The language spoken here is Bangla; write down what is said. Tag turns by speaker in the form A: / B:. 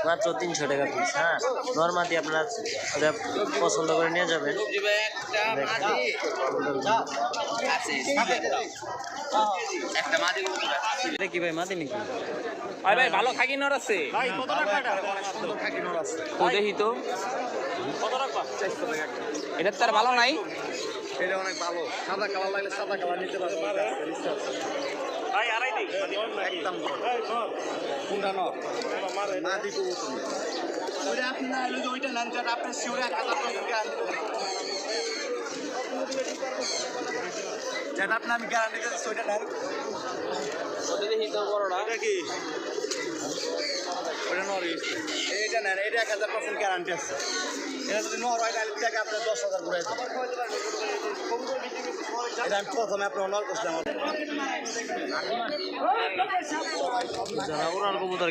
A: মাত্র 300 টাকা পিস। হ্যাঁ, নরমাদি আপনারা ওটা পছন্দ করে নিয়ে যাবেন।
B: এটা কি ভাই মাদি নাকি?
C: ভাই ভাই ভালো খাকি নর আছে তো দেখি তো এটা তার ভালো নাই।
D: এটা অনেক ভালো, সাদা কালার লাগলে সাদা কালার নিতে পারবেন। একদম কোনটা নর মাদি কবুতর ওইটা আপনি না হলে ওইটা নেন, যেটা আপনি শিওরে 1000 যেটা আপনি আমি গ্যারান্টি দিচ্ছি ওইটা নেন। এটা কি ওইটা নর এইটা নেন, এটা 1000% গ্যারান্টি আছে। এটা যদি নর হয় তাহলে টাকা আপনার 10,000 ঘুরে দেবে। এটা আমি প্রথমে আপনার নর করছিলাম।
A: যারা ওনার কবুতর